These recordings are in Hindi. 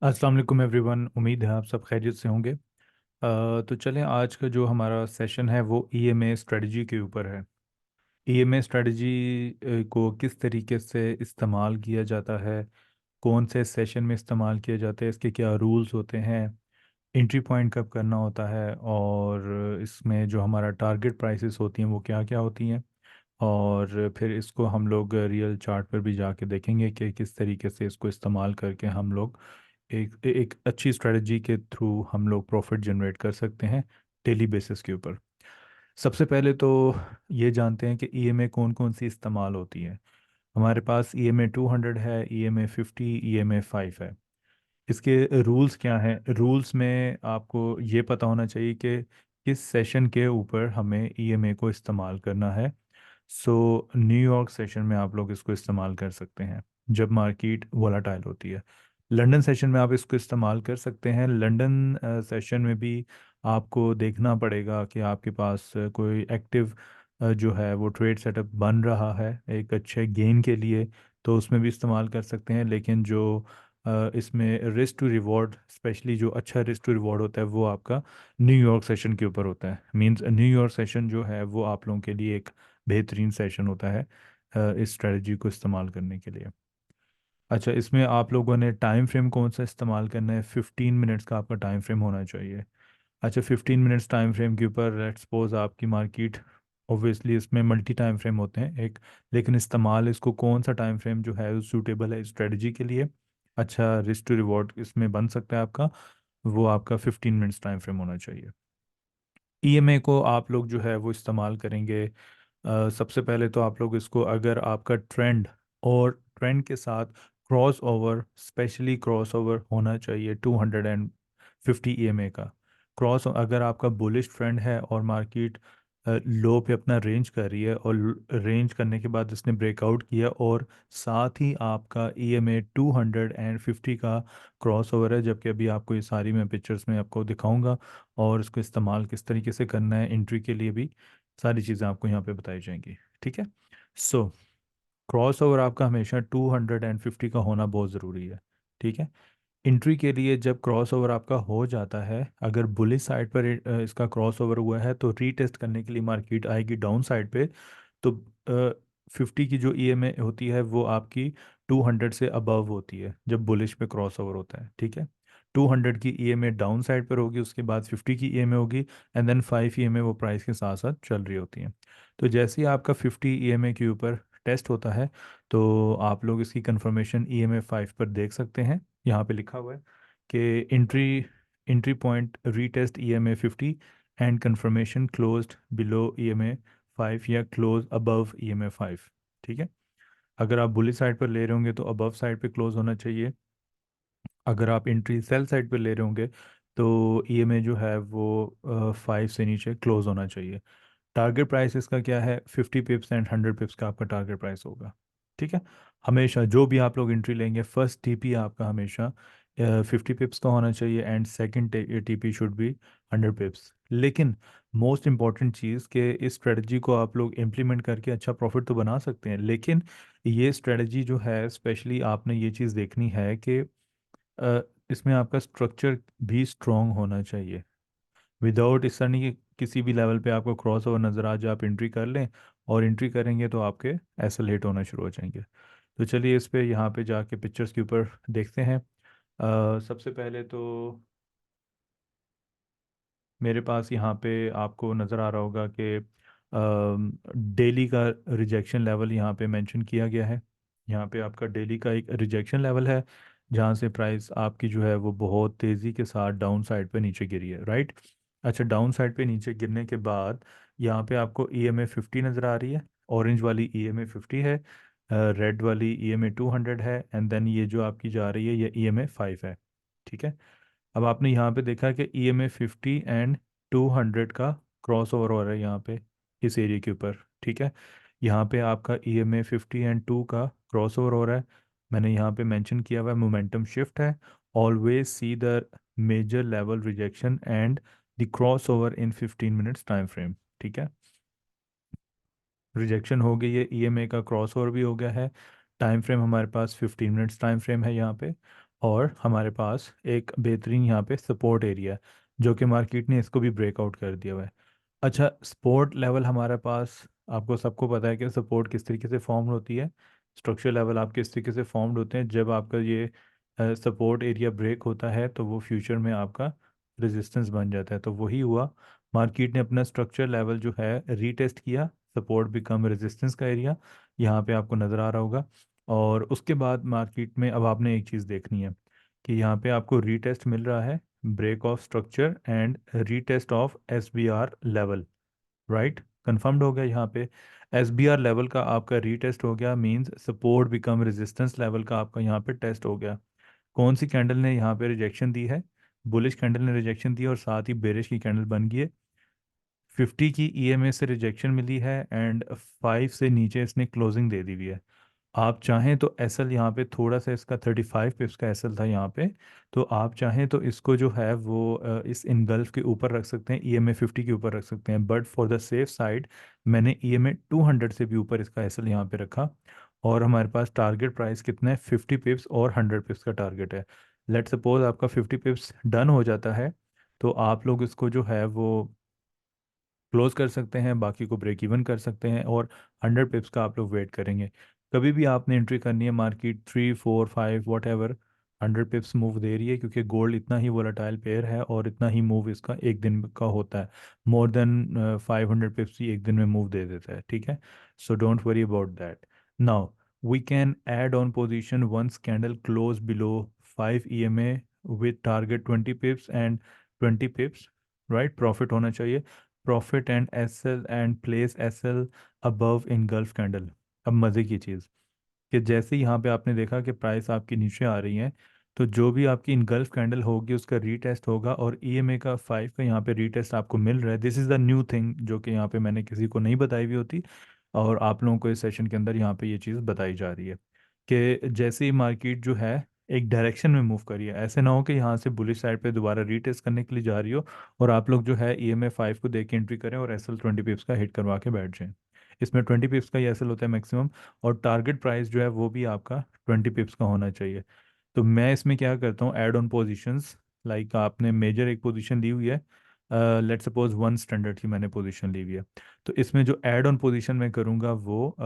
अस्सलाम वालेकुम एवरीवन। उम्मीद है आप सब खैरियत से होंगे। तो चलें, आज का जो हमारा सेशन है वो ईएमए स्ट्रेटजी के ऊपर है। ईएमए स्ट्रेटजी को किस तरीके से इस्तेमाल किया जाता है, कौन से सेशन में इस्तेमाल किया जाता है, इसके क्या रूल्स होते हैं, एंट्री पॉइंट कब करना होता है, और इसमें जो हमारा टारगेट प्राइसेस होती हैं वो क्या क्या होती हैं। और फिर इसको हम लोग रियल चार्ट पर भी जाके देखेंगे कि किस तरीके से इसको इस्तेमाल करके हम लोग एक एक अच्छी स्ट्रेटजी के थ्रू हम लोग प्रॉफिट जनरेट कर सकते हैं डेली बेसिस के ऊपर। सबसे पहले तो ये जानते हैं कि ईएमए कौन कौन सी इस्तेमाल होती है। हमारे पास ईएमए 200 है, ईएमए 50, ईएमए 5 है। इसके रूल्स क्या हैं? रूल्स में आपको ये पता होना चाहिए कि किस सेशन के ऊपर हमें ईएमए को इस्तेमाल करना है। सो न्यूयॉर्क सेशन में आप लोग इसको इस्तेमाल कर सकते हैं जब मार्केट वोलाटाइल होती है। लंदन सेशन में आप इसको इस्तेमाल कर सकते हैं। लंदन सेशन में भी आपको देखना पड़ेगा कि आपके पास कोई एक्टिव जो है वो ट्रेड सेटअप बन रहा है एक अच्छे गेन के लिए, तो उसमें भी इस्तेमाल कर सकते हैं। लेकिन जो इसमें रिस्क टू रिवॉर्ड, स्पेशली जो अच्छा रिस्क टू रिवॉर्ड होता है वो आपका न्यूयॉर्क सेशन के ऊपर होता है। मींस न्यूयॉर्क सेशन जो है वो आप लोगों के लिए एक बेहतरीन सेशन होता है इस स्ट्रेटजी को इस्तेमाल करने के लिए। अच्छा, इसमें आप लोगों ने टाइम फ्रेम कौन सा इस्तेमाल करना है? 15 मिनट्स का आपका टाइम फ्रेम होना चाहिए। अच्छा, 15 मिनट्स टाइम फ्रेम के ऊपर लेट्स सपोज आपकी मार्केट, ऑब्वियसली इसमें मल्टी टाइम फ्रेम होते हैं एक, लेकिन इस्तेमाल इसको कौन सा टाइम फ्रेम जो है सूटेबल है स्ट्रेटजी के लिए, अच्छा रिस्क टू रिवॉर्ड इसमें बन सकता है आपका, वो आपका 15 मिनट्स टाइम फ्रेम होना चाहिए। ईएमए को आप लोग जो है वो इस्तेमाल करेंगे। सबसे पहले तो आप लोग इसको, अगर आपका ट्रेंड और ट्रेंड के साथ cross over, specially cross over होना चाहिए 250 ईएमए का क्रॉस। अगर आपका बुलिश ट्रेंड है और मार्केट लो पे अपना रेंज कर रही है और रेंज करने के बाद इसने ब्रेकआउट किया और साथ ही आपका ईएमए 250 का क्रॉस ओवर है, जबकि अभी आपको ये सारी मैं पिक्चर्स में आपको दिखाऊंगा और इसको इस्तेमाल किस तरीके से करना है एंट्री के लिए भी, सारी चीज़ें आपको यहाँ पे बताई जाएंगी। ठीक है। सो क्रॉस ओवर आपका हमेशा 250 का होना बहुत ज़रूरी है। ठीक है। एंट्री के लिए जब क्रॉस ओवर आपका हो जाता है, अगर बुलिश साइड पर इसका क्रॉस ओवर हुआ है तो रीटेस्ट करने के लिए मार्केट आएगी डाउन साइड पे। तो 50 की जो ईएमए होती है वो आपकी 200 से अबव होती है जब बुलिश पे क्रॉस ओवर होता है। ठीक है। 200 की ईएमए डाउन साइड पर होगी, उसके बाद 50 की ईएमए होगी, एंड देन 5 ईएमए वो प्राइस के साथ साथ चल रही होती हैं। तो जैसे ही आपका 50 ईएमए के ऊपर टेस्ट होता है तो आप लोग इसकी कंफर्मेशन ईएमए 5 पर देख सकते हैं। यहाँ पे लिखा हुआ है कि entry entry point retest EMA 50 and confirmation closed below EMA 5 या क्लोज अबव ईएमए 5। ठीक है। अगर आप बुलिश साइड पर ले रहे होंगे तो अबव साइड पे क्लोज होना चाहिए। अगर आप एंट्री सेल साइड पे ले रहे होंगे तो ईएमए जो है वो 5 से नीचे क्लोज होना चाहिए। टारगेट प्राइस इसका क्या है? 50 पिप्स एंड 100 पिप्स का आपका टारगेट प्राइस होगा। ठीक है। हमेशा जो भी आप लोग एंट्री लेंगे, फर्स्ट टीपी आपका हमेशा 50 पिप्स का होना चाहिए and second TP should be 100 पिप्स। लेकिन मोस्ट इम्पॉर्टेंट चीज़ कि इस स्ट्रेटजी को आप लोग इम्प्लीमेंट करके अच्छा प्रॉफिट तो बना सकते हैं, लेकिन ये स्ट्रेटजी जो है स्पेशली आपने ये चीज़ देखनी है कि अ, इसमें आपका स्ट्रक्चर भी स्ट्रॉन्ग होना चाहिए। विदाउट इस तरह नहीं कि किसी भी लेवल पे आपको क्रॉस ओवर नज़र आ जाए आप एंट्री कर लें, और एंट्री करेंगे तो आपके ऐसे लेट होना शुरू हो जाएंगे। तो चलिए इस पे यहाँ पे जाके पिक्चर्स के ऊपर देखते हैं। सबसे पहले तो मेरे पास यहाँ पे आपको नज़र आ रहा होगा कि डेली का रिजेक्शन लेवल यहाँ पे मेंशन किया गया है। यहाँ पे आपका डेली का एक रिजेक्शन लेवल है जहाँ से प्राइस आपकी जो है वो बहुत तेज़ी के साथ डाउन साइड पे नीचे गिरी है, राइट। अच्छा, डाउन साइड पे नीचे गिरने के बाद यहाँ पे आपको ईएमए 50 नज़र आ रही है। ऑरेंज वाली ईएमए 50 है, रेड वाली ईएमए 200 है, एंड देन ये जो आपकी जा रही है ये ईएमए 5 है। ठीक है। अब आपने यहाँ पे देखा कि ईएमए 50 एंड 200 का क्रॉस ओवर हो रहा है यहाँ पे इस एरिया के ऊपर। ठीक है। यहाँ पे आपका ईएमए 50 एंड 2 का क्रॉस ओवर हो रहा है। मैंने यहाँ पे मेंशन किया हुआ है मोमेंटम शिफ्ट है। Always see the major level rejection and the cross over in 15 minutes time frame. ठीक है। रिजेक्शन हो गई है, ईएमए का क्रॉस ओवर भी हो गया है। टाइम फ्रेम हमारे पास 15 मिनट्स टाइम फ्रेम है यहाँ पे। और हमारे पास एक बेहतरीन यहाँ पे सपोर्ट एरिया है, जो कि मार्केट ने इसको भी ब्रेकआउट कर दिया हुआ है। अच्छा, सपोर्ट लेवल हमारे पास, आपको सबको पता है कि सपोर्ट किस तरीके से फॉर्म होती है। स्ट्रक्चर लेवल आप किस तरीके से फॉर्म्ड होते हैं, जब आपका ये सपोर्ट एरिया ब्रेक होता है तो वो फ्यूचर में आपका रेजिस्टेंस बन जाता है। तो वही हुआ, मार्केट ने अपना स्ट्रक्चर लेवल जो है रीटेस्ट किया, सपोर्ट बिकम रेजिस्टेंस का एरिया, यहाँ पे आपको नज़र आ रहा होगा। और उसके बाद मार्केट में अब आपने एक चीज़ देखनी है कि यहाँ पे आपको रीटेस्ट मिल रहा है, break of structure and retest of S B R level, right. Confirmed हो गया यहाँ पे, एस बी आर लेवल का आपका रीटेस्ट हो गया, means support become resistance level का आपका यहाँ पे टेस्ट हो गया। कौन सी कैंडल ने यहाँ पे रिजेक्शन दी है? बुलिश कैंडल ने रिजेक्शन दी है, और साथ ही बेरिश की कैंडल बन गई है। 50 की ईएमए से रिजेक्शन मिली है एंड 5 से नीचे इसने क्लोजिंग दे दी हुई है। आप चाहें तो एसएल यहाँ पे थोड़ा सा, इसका 35 पिप्स का एसएल था यहाँ पे, तो आप चाहें तो इसको जो है वो इस इनगल्फ के ऊपर रख सकते हैं, ईएमए 50 के ऊपर रख सकते हैं, but for the safe side मैंने ईएमए 200 से भी ऊपर इसका एसएल यहाँ पे रखा। और हमारे पास टारगेट प्राइस कितना है? 50 पिप्स और 100 पिप्स का टारगेट है। लेट सपोज आपका 50 पिप्स डन हो जाता है, तो आप लोग इसको जो है वो क्लोज कर सकते हैं, बाकी को ब्रेक इवन कर सकते हैं, और 100 पिप्स का आप लोग वेट करेंगे। कभी भी आपने एंट्री करनी है, market 3 4 5 whatever 100 pips move दे रही है, क्योंकि गोल्ड इतना ही वोलाटाइल पेयर है और इतना ही मूव इसका एक दिन का होता है। मोर देन 500 पिप्स ही एक दिन में मूव दे देता है, ठीक है। So don't worry about that. Now we can add on position once candle close below 5 EMA with target 20 pips and 20 pips, right. Profit होना चाहिए, profit and SL and place SL above engulf candle. अब मज़े की चीज़ कि जैसे ही यहाँ पे आपने देखा कि प्राइस आपकी नीचे आ रही है, तो जो भी आपकी इनगल्फ कैंडल होगी उसका रीटेस्ट होगा, और ईएमए का 5 का यहाँ पे रीटेस्ट आपको मिल रहा है। This is the new thing जो कि यहाँ पे मैंने किसी को नहीं बताई हुई होती, और आप लोगों को इस सेशन के अंदर यहाँ पे ये चीज़ बताई जा रही है कि जैसे ही मार्केट जो है एक डायरेक्शन में मूव करिए, ऐसे ना हो कि यहाँ से बुलिश साइड पे दोबारा रीटेस्ट करने के लिए जा रही हो और आप लोग जो है ईएमए 5 को देख के एंट्री करें और एसएल 20 पिप्स का हिट करवा के बैठ जाएं। इसमें 20 पिप्स का ही एसएल होता है मैक्सिमम, और टारगेट प्राइस जो है वो भी आपका 20 पिप्स का होना चाहिए। तो मैं इसमें क्या करता हूँ, ऐड ऑन पोजीशंस, लाइक आपने मेजर एक पोजीशन ली हुई है, लेट सपोज 1 स्टैंडर्ड की मैंने पोजीशन ली हुई है, तो इसमें जो ऐड ऑन पोजीशन मैं करूँगा वो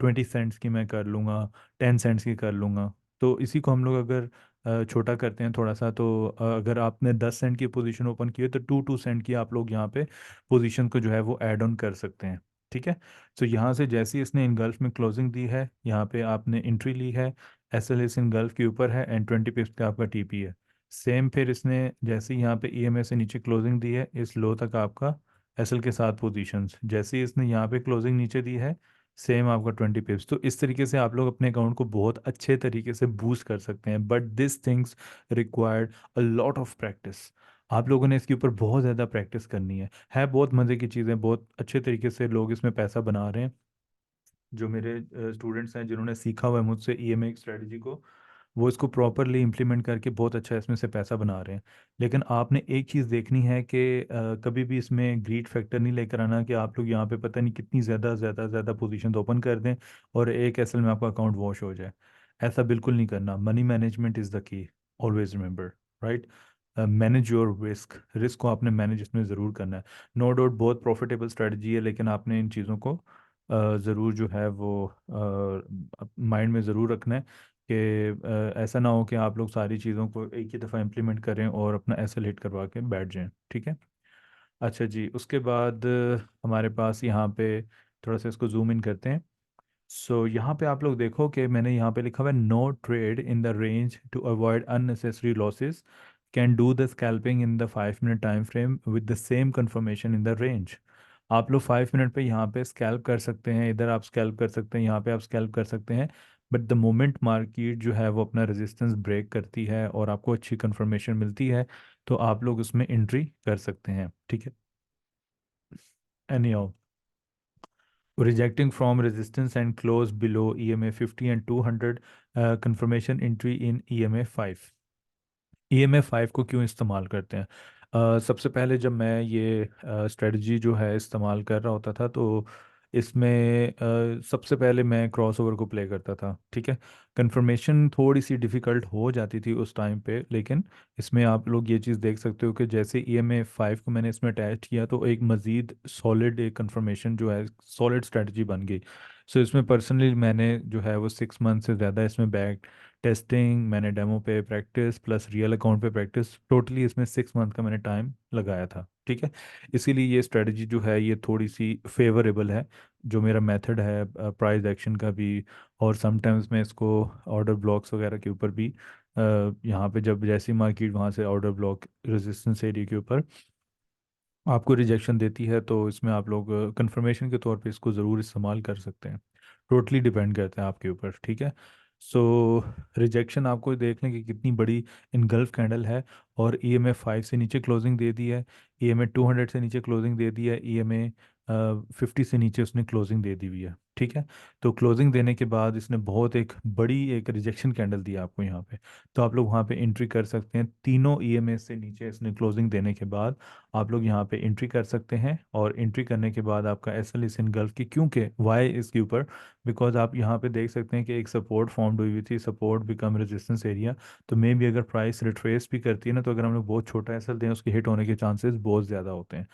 20 सेंट्स की मैं कर लूँगा, 10 सेंट्स की कर लूँगा। तो इसी को हम लोग अगर छोटा करते हैं थोड़ा सा, तो अगर आपने 10 सेंट की पोजीशन ओपन की है तो 2 2 सेंट की आप लोग यहाँ पे पोजीशन को जो है वो ऐड ऑन कर सकते हैं, ठीक है। तो यहाँ से जैसे ही इसने इनगल्फ में क्लोजिंग दी है, यहाँ पे आपने एंट्री ली है, एसएल इस इनगल्फ के ऊपर है एंड 20 पिप्स का आपका टीपी है। सेम फिर इसने जैसे ही यहाँ पे ईएमए से नीचे क्लोजिंग दी है, इस लो तक आपका एसएल के साथ पोजीशंस, जैसे ही इसने यहाँ पे क्लोजिंग नीचे दी है, सेम आपका 20 पिप्स। तो इस तरीके से आप लोग अपने अकाउंट को बहुत अच्छे तरीके से बूस्ट कर सकते हैं, but this things required a lot of practice. आप लोगों ने इसके ऊपर बहुत ज़्यादा प्रैक्टिस करनी है बहुत मज़े की चीज़ें, बहुत अच्छे तरीके से लोग इसमें पैसा बना रहे हैं। जो मेरे स्टूडेंट्स हैं जिन्होंने सीखा हुआ है मुझसे ईएमए स्ट्रेटजी को, वो इसको प्रॉपरली इम्प्लीमेंट करके बहुत अच्छा इसमें से पैसा बना रहे हैं। लेकिन आपने एक चीज़ देखनी है कि कभी भी इसमें ग्रीड फैक्टर नहीं लेकर आना कि आप लोग यहाँ पे पता नहीं कितनी ज़्यादा ज़्यादा ज़्यादा पोजीशन ओपन कर दें और एक एसएल में आपका अकाउंट वॉश हो जाए। ऐसा बिल्कुल नहीं करना। Money management is the key, always remember, right. Manage your risk, risk को आपने मैनेज इसमें ज़रूर करना है। नो डाउट बहुत प्रॉफिटेबल स्ट्रेटजी है, लेकिन आपने इन चीज़ों को ज़रूर जो है वो माइंड में ज़रूर रखना है कि ऐसा ना हो कि आप लोग सारी चीज़ों को एक ही दफ़ा इम्प्लीमेंट करें और अपना एसएल हिट करवा के बैठ जाएं, ठीक है। अच्छा जी, उसके बाद हमारे पास यहाँ पे थोड़ा सा इसको जूम इन करते हैं। सो यहाँ पे आप लोग देखो कि मैंने यहाँ पे लिखा हुआ है no trade in the range to avoid unnecessary losses can do the scalping in the 5 minute time frame with the same confirmation in the range. आप लोग 5 मिनट पे यहाँ पे स्कैल्प कर सकते हैं, इधर आप स्कैल्प कर सकते हैं, यहाँ पे आप स्कैल्प कर सकते हैं, बट द मोमेंट मार्केट जो है वो अपना रेजिस्टेंस ब्रेक करती है और आपको अच्छी कंफर्मेशन मिलती है, तो आप लोग उसमें एंट्री कर सकते हैं, ठीक है। Any rejecting from resistance and close below EMA 50 and 200, confirmation entry in EMA 5। EMA 5 को क्यों इस्तेमाल करते हैं? सबसे पहले जब मैं ये स्ट्रेटजी जो है इस्तेमाल कर रहा होता था, तो इसमें सबसे पहले मैं क्रॉस ओवर को प्ले करता था, ठीक है। कंफर्मेशन थोड़ी सी डिफ़िकल्ट हो जाती थी उस टाइम पे, लेकिन इसमें आप लोग ये चीज़ देख सकते हो कि जैसे EMA 5 को मैंने इसमें अटैच किया तो एक मज़ीद सॉलिड एक कंफर्मेशन जो है सॉलिड स्ट्रेटजी बन गई। सो इसमें पर्सनली मैंने जो है वो 6 मंथ से ज़्यादा इसमें बैक टेस्टिंग, मैंने डेमो पे प्रैक्टिस प्लस रियल अकाउंट पे प्रैक्टिस, टोटली इसमें 6 मंथ का मैंने टाइम लगाया था, ठीक है। इसीलिए ये स्ट्रेटजी जो है ये थोड़ी सी फेवरेबल है, जो मेरा मेथड है प्राइस एक्शन का भी। और समटाइम्स मैं इसको ऑर्डर ब्लॉक्स वगैरह के ऊपर भी यहाँ पे जब जैसी मार्केट वहाँ से ऑर्डर ब्लॉक रेजिस्टेंस एरिया के ऊपर आपको रिजेक्शन देती है तो इसमें आप लोग कंफर्मेशन के तौर पे इसको ज़रूर इस्तेमाल कर सकते हैं। टोटली डिपेंड करता है आपके ऊपर, ठीक है। सो रिजेक्शन आपको देख लें कि कितनी बड़ी इनगल्फ कैंडल है, और EMA 5 से नीचे क्लोजिंग दे दी है, EMA 200 से नीचे क्लोजिंग दे दी है, EMA 50 से नीचे उसने क्लोजिंग दे दी हुई है, ठीक है। तो क्लोजिंग देने के बाद इसने बहुत एक बड़ी एक रिजेक्शन कैंडल दी है आपको यहाँ पे। तो आप लोग वहाँ पे एंट्री कर सकते हैं, तीनों EMA से नीचे इसने क्लोजिंग देने के बाद आप लोग यहाँ पे एंट्री कर सकते हैं। और एंट्री करने के बाद आपका SL इस इनगल्फ की, क्योंकि वाई इसके ऊपर, बिकॉज आप यहाँ पे देख सकते हैं कि एक सपोर्ट फॉर्म हुई हुई थी, सपोर्ट बिकम रेजिस्टेंस एरिया। तो मे भी अगर प्राइस रिट्रेस भी करती है ना, तो अगर हम लोग बहुत छोटा SL दें उसके हिट होने के चांसेस बहुत ज़्यादा होते हैं।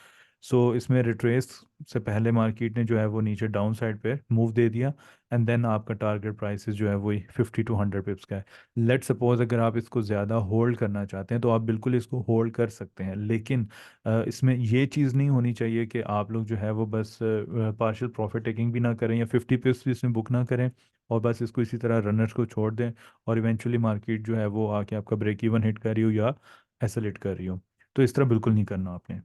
सो इसमें रिट्रेस से पहले मार्केट ने जो है वो नीचे डाउन साइड पे मूव दे दिया, एंड देन आपका टारगेट प्राइसेस जो है वही 50 to 100 पिप्स का है। लेट सपोज अगर आप इसको ज़्यादा होल्ड करना चाहते हैं तो आप बिल्कुल इसको होल्ड कर सकते हैं, लेकिन इसमें ये चीज़ नहीं होनी चाहिए कि आप लोग जो है वो बस पार्शियल प्रॉफिट टेकिंग भी ना करें या 50 पिप्स भी इसमें बुक ना करें, और बस इसको इसी तरह रनर्स को छोड़ दें, और इवेंचुअली मार्केट जो है वो आके आपका ब्रेक इवन हिट कर रही हो या ऐसा हिट कर रही हो। तो इस तरह बिल्कुल नहीं करना आपने।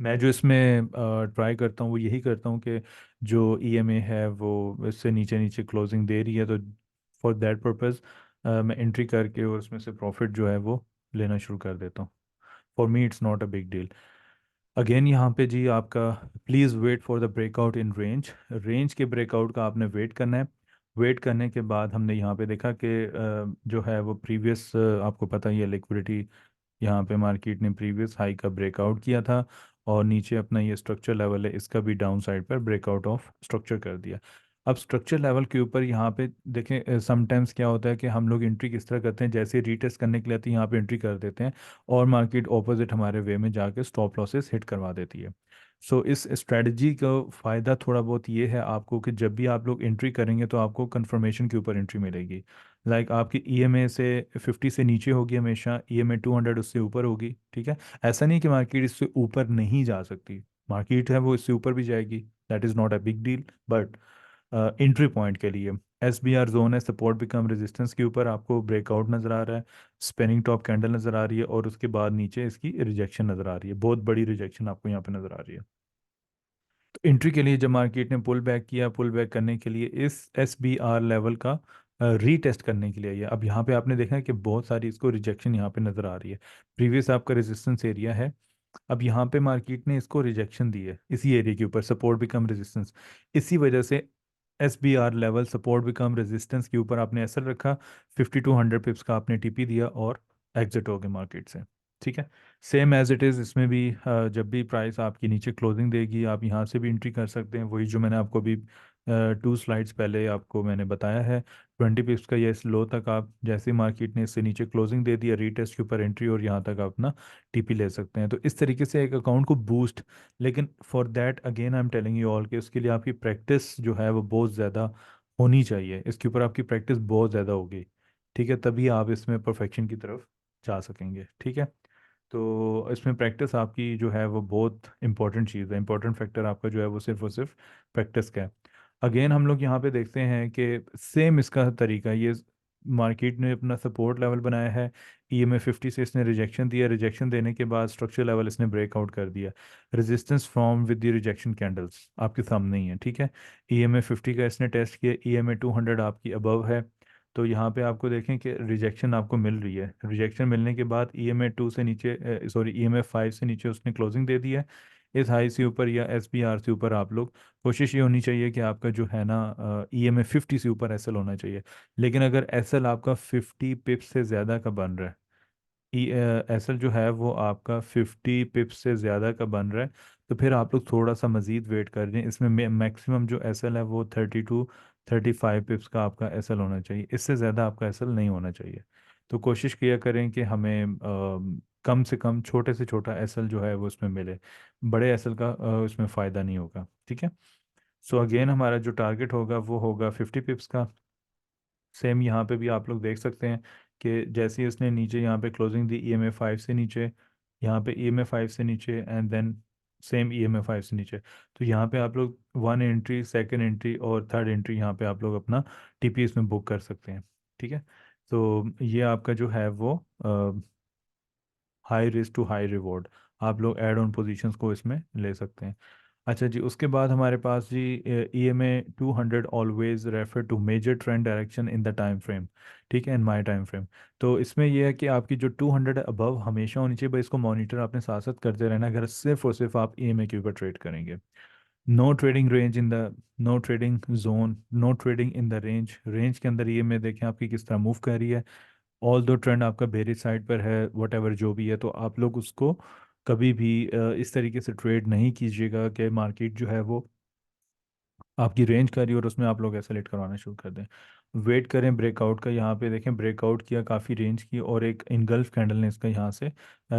मैं जो इसमें ट्राई करता हूँ वो यही करता हूँ कि जो EMA है वो इससे नीचे नीचे क्लोजिंग दे रही है, तो फॉर दैट पर्पज़ मैं एंट्री करके और उसमें से प्रॉफिट जो है वो लेना शुरू कर देता हूँ। For me it's not a big deal. Again यहाँ पे जी आपका please wait for the breakout in range, range के ब्रेकआउट का आपने वेट करना है। वेट करने के बाद हमने यहाँ पे देखा कि जो है वो प्रीवियस, आपको पता ही है लिक्विडिटी, यहाँ पे मार्केट ने प्रीवियस हाई का ब्रेकआउट किया था, और नीचे अपना ये स्ट्रक्चर लेवल है इसका भी डाउन साइड पर ब्रेकआउट ऑफ स्ट्रक्चर कर दिया। अब स्ट्रक्चर लेवल के ऊपर यहाँ पे देखें, समटाइम्स क्या होता है कि हम लोग एंट्री किस तरह करते हैं, जैसे रीटेस्ट करने के लिए आती है यहाँ पे एंट्री कर देते हैं, और मार्केट ऑपोजिट हमारे वे में जाके स्टॉप लॉसेस हिट करवा देती है। सो इस स्ट्रेटजी का फ़ायदा थोड़ा बहुत ये है आपको कि जब भी आप लोग एंट्री करेंगे तो आपको कंफर्मेशन के ऊपर एंट्री मिलेगी। आपकी EMA से 50 से नीचे होगी हमेशा, EMA 200 उससे ऊपर होगी, ठीक है। ऐसा नहीं कि मार्केट इससे ऊपर नहीं जा सकती, मार्केट है वो इससे ऊपर भी जाएगी, that is not a big deal. But entry point के लिए SBR जोन है, सपोर्ट बिकम रेजिस्टेंस के ऊपर आपको ब्रेकआउट नज़र आ रहा है, स्पिनिंग टॉप कैंडल नज़र आ रही है, और उसके बाद नीचे इसकी रिजेक्शन नज़र आ रही है, बहुत बड़ी रिजेक्शन आपको यहाँ पे नज़र आ रही है। तो एंट्री के लिए जब मार्केट ने पुल बैक किया, पुल बैक करने के लिए इस SBR लेवल का रीटेस्ट करने के लिए ये, अब यहाँ पे आपने देखा है कि बहुत सारी इसको रिजेक्शन यहाँ पे नज़र आ रही है। प्रीवियस आपका रेजिस्टेंस एरिया है, अब यहाँ पे मार्केट ने इसको रिजेक्शन दी है इसी एरिया के ऊपर, सपोर्ट बिकम रेजिस्टेंस। इसी वजह से SBR level, support become resistance के ऊपर आपने असर रखा, 50 to 100 पिप्स का आपने TP दिया और एग्जिट हो गए मार्केट से, ठीक है। सेम एज इट इज़ इसमें भी जब भी प्राइस आपकी नीचे क्लोजिंग देगी आप यहाँ से भी एंट्री कर सकते हैं, वही जो मैंने आपको अभी 2 स्लाइड्स पहले आपको मैंने बताया है। 20 पिप्स का ये इस लो तक आप जैसे मार्केट ने इससे नीचे क्लोजिंग दे दिया, रीटेस्ट के ऊपर एंट्री, और यहाँ तक आप अपना TP ले सकते हैं। तो इस तरीके से एक अकाउंट को बूस्ट, लेकिन for that again I am telling you all कि उसके लिए आपकी प्रैक्टिस जो है वो बहुत ज़्यादा होनी चाहिए, इसके ऊपर आपकी प्रैक्टिस बहुत ज़्यादा होगी, ठीक है, तभी आप इसमें परफेक्शन की तरफ जा सकेंगे, ठीक है। तो इसमें प्रैक्टिस आपकी जो है वो बहुत इंपॉर्टेंट चीज़ है, इंपॉर्टेंट फैक्टर आपका जो है वो सिर्फ और सिर्फ प्रैक्टिस का है। अगेन हम लोग यहाँ पे देखते हैं कि सेम इसका तरीका है, ये मार्केट ने अपना सपोर्ट लेवल बनाया है, EMA 50 से इसने रिजेक्शन दिया, रिजेक्शन देने के बाद स्ट्रक्चर लेवल इसने ब्रेकआउट कर दिया, resistance form with the rejection candles आपके सामने ही है, ठीक है। EMA 50 का इसने टेस्ट किया, EMA 200 आपकी अबव है, तो यहाँ पे आपको देखें कि रिजेक्शन आपको मिल रही है, रिजेक्शन मिलने के बाद EMA 2 से नीचे, सॉरी EMA 5 से नीचे उसने क्लोजिंग दे दी है। इस हाई से ऊपर या SBR से ऊपर आप लोग, कोशिश ये होनी चाहिए कि आपका जो है ना EMA 50 से ऊपर SL होना चाहिए। लेकिन अगर SL आपका 50 पिप्स से ज़्यादा का बन रहा है, SL जो है वो आपका 50 पिप्स से ज़्यादा का बन रहा है, तो फिर आप लोग थोड़ा सा मज़ीद वेट कर लें। इसमें मैक्सिमम जो एसएल है वो 30 to 35 पिप्स का आपका एसएल होना चाहिए, इससे ज़्यादा आपका एसएल नहीं होना चाहिए। तो कोशिश किया करें कि हमें कम से कम छोटे से छोटा एसएल जो है वो उसमें मिले, बड़े एसएल का उसमें फ़ायदा नहीं होगा, ठीक है। सो अगेन हमारा जो टारगेट होगा वो होगा 50 पिप्स का। सेम यहाँ पे भी आप लोग देख सकते हैं कि जैसे ही इसने नीचे यहाँ पे क्लोजिंग दी EMA 5 से नीचे, यहाँ पे EMA 5 से नीचे एंड देन सेम EMA 5 से नीचे, तो यहाँ पे आप लोग वन एंट्री, सेकंड एंट्री और थर्ड एंट्री यहाँ पे आप लोग अपना TP इसमें बुक कर सकते हैं, ठीक है। तो ये आपका जो है वो high risk to high reward, आप लोग एड ऑन पोजीशंस को इसमें ले सकते हैं। अच्छा जी, उसके बाद हमारे पास जी EMA 200 always refer to major trend direction in the time frame, ठीक है, इन माय टाइम फ्रेम। तो इसमें यह है कि आपकी जो 200 अबव हमेशा होनी चाहिए भाई, इसको मॉनिटर आपने साथ साथ करते रहना अगर सिर्फ और सिर्फ आप EMA के ऊपर ट्रेड करेंगे। No trading range in the, no trading zone, no trading in the range, range के अंदर EMA देखें आपकी किस तरह मूव कर रही है। ऑल दो ट्रेंड आपका बेरिश साइड पर है, वट एवर जो भी है, तो आप लोग उसको कभी भी इस तरीके से ट्रेड नहीं कीजिएगा कि मार्केट जो है वो आपकी रेंज करी और उसमें आप लोग सेलेक्ट करवाना शुरू कर दें। वेट करें ब्रेकआउट का, यहाँ पे देखें ब्रेकआउट किया काफ़ी रेंज की, और एक इनगल्फ कैंडल ने इसका यहाँ से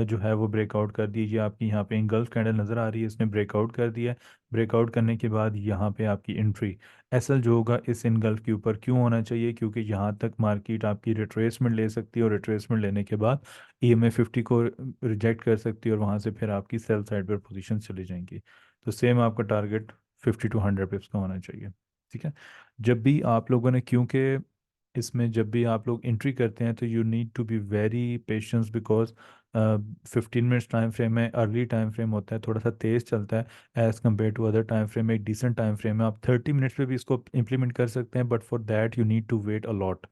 जो है वो ब्रेकआउट कर दीजिए। आपकी यहाँ पे इनगल्फ कैंडल नज़र आ रही है, इसने ब्रेकआउट कर दिया। ब्रेकआउट करने के बाद यहाँ पे आपकी एंट्री एसएल जो होगा इस इनगल्फ के ऊपर क्यों होना चाहिए, क्योंकि यहाँ तक मार्केट आपकी रिट्रेसमेंट ले सकती है, और रिट्रेसमेंट लेने के बाद EMA 50 को रिजेक्ट कर सकती है, और वहाँ से फिर आपकी सेल साइड पर पोजीशन चली जाएंगी। तो सेम आपका टारगेट 50 to 100 पिप्स का होना चाहिए, ठीक है। जब भी आप लोगों ने, क्योंकि इसमें जब भी आप लोग एंट्री करते हैं तो you need to be very patience, because 15 minutes time frame है, अर्ली टाइम फ्रेम होता है, थोड़ा सा तेज़ चलता है as compare to other time frame, एक डिसेंट टाइम फ्रेम है। आप 30 मिनट्स पे भी इसको इम्प्लीमेंट कर सकते हैं, but for that you need to wait a lot.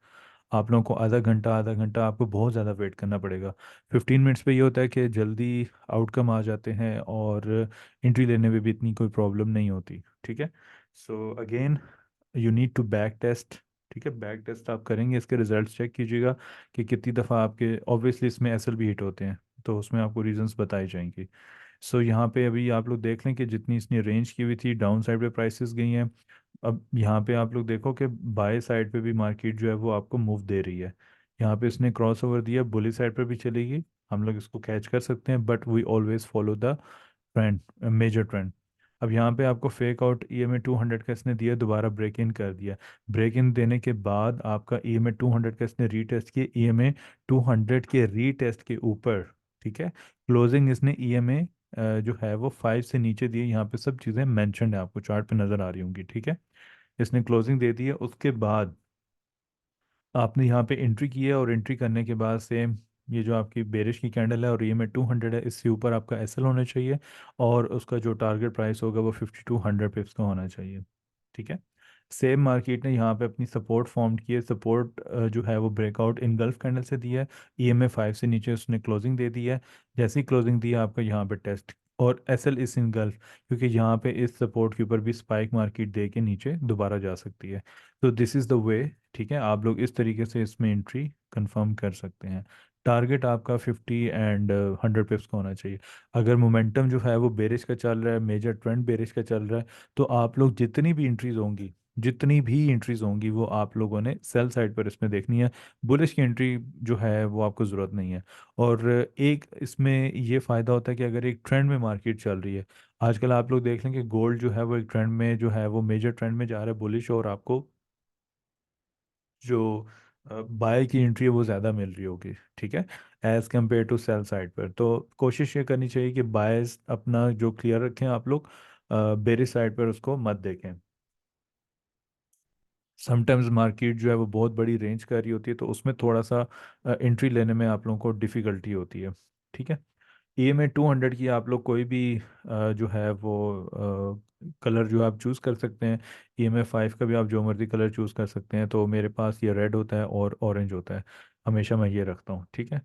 आप लोगों को आधा घंटा आपको बहुत ज़्यादा वेट करना पड़ेगा। 15 मिनट्स पे ये होता है कि जल्दी आउटकम आ जाते हैं, और एंट्री लेने में भी इतनी कोई प्रॉब्लम नहीं होती, ठीक है। So again you need to back test, ठीक है, बैक टेस्ट आप करेंगे, इसके रिजल्ट्स चेक कीजिएगा कि कितनी दफ़ा आपके, ऑब्वियसली इसमें एसएल भी हिट होते हैं, तो उसमें आपको रीजंस बताई जाएंगी। सो यहाँ पे अभी आप लोग देख लें कि जितनी इसने रेंज की हुई थी डाउन साइड पे प्राइसेस गई हैं। अब यहाँ पे आप लोग देखो कि बाय साइड पे भी मार्केट जो है वो आपको मूव दे रही है। यहाँ पे इसने क्रॉस ओवर दिया, बुली साइड पर भी चलेगी, हम लोग इसको कैच कर सकते हैं, but we always follow the trend, major trend. अब यहाँ पे आपको फेक आउट EMA 200 का इसने दिया, दोबारा ब्रेक इन कर दिया। ब्रेक इन देने के बाद आपका EMA 200 का इसने रीटेस्ट किया, EMA 200 के रीटेस्ट के ऊपर, ठीक है। क्लोजिंग इसने EMA जो है वो 5 से नीचे दिए, यहाँ पे सब चीज़ें मैंशनड है, आपको चार्ट पे नज़र आ रही होंगी, ठीक है। इसने क्लोजिंग दे दी है, उसके बाद आपने यहाँ पे एंट्री की है, और एंट्री करने के बाद सेम ये जो आपकी बेरिश की कैंडल है और EMA 200 है, इससे ऊपर आपका एसएल होना चाहिए, और उसका जो टारगेट प्राइस होगा वो 50 to 100 पिप्स का होना चाहिए, ठीक है। सेम मार्केट ने यहाँ पे अपनी सपोर्ट फॉर्म की है, सपोर्ट जो है वो ब्रेकआउट इन गल्फ कैंडल से दिया है, EMA 5 से नीचे उसने क्लोजिंग दे दी है। जैसे ही क्लोजिंग दी है आपका यहाँ पे टेस्ट, और एसएल इस इन गल्फ, क्योंकि यहाँ पे इस सपोर्ट के ऊपर भी स्पाइक मार्केट दे के नीचे दोबारा जा सकती है। तो दिस इज़ द वे, ठीक है, आप लोग इस तरीके से इसमें एंट्री कंफर्म कर सकते हैं। टारगेट आपका 50 and 100 पिप्स का होना चाहिए। अगर मोमेंटम जो है वो बेरिश का चल रहा है, मेजर ट्रेंड बेरिश का चल रहा है, तो आप लोग जितनी भी एंट्रीज होंगी, जितनी भी एंट्रीज होंगी वो आप लोगों ने सेल साइड पर इसमें देखनी है। बुलिश की एंट्री जो है वो आपको ज़रूरत नहीं है। और एक इसमें ये फ़ायदा होता है कि अगर एक ट्रेंड में मार्केट चल रही है, आजकल आप लोग देख लें कि गोल्ड जो है वो एक ट्रेंड में जो है वो मेजर ट्रेंड में जा रहा है बुलिश, और आपको जो बाय की एंट्री है वो ज़्यादा मिल रही होगी, ठीक है, as compare to sell side पर। तो कोशिश ये करनी चाहिए कि बायस अपना जो क्लियर रखें आप लोग, बेरिश साइड पर उसको मत देखें। समटाइम्स मार्केट जो है वो बहुत बड़ी रेंज कर रही होती है, तो उसमें थोड़ा सा एंट्री लेने में आप लोगों को डिफ़िकल्टी होती है, ठीक है। EMA 200 की आप लोग कोई भी जो है वो कलर जो आप चूज़ कर सकते हैं। EMA 5 का भी आप जो मर्ज़ी कलर चूज़ कर सकते हैं, तो मेरे पास ये रेड होता है और ऑरेंज होता है, हमेशा मैं ये रखता हूँ, ठीक है।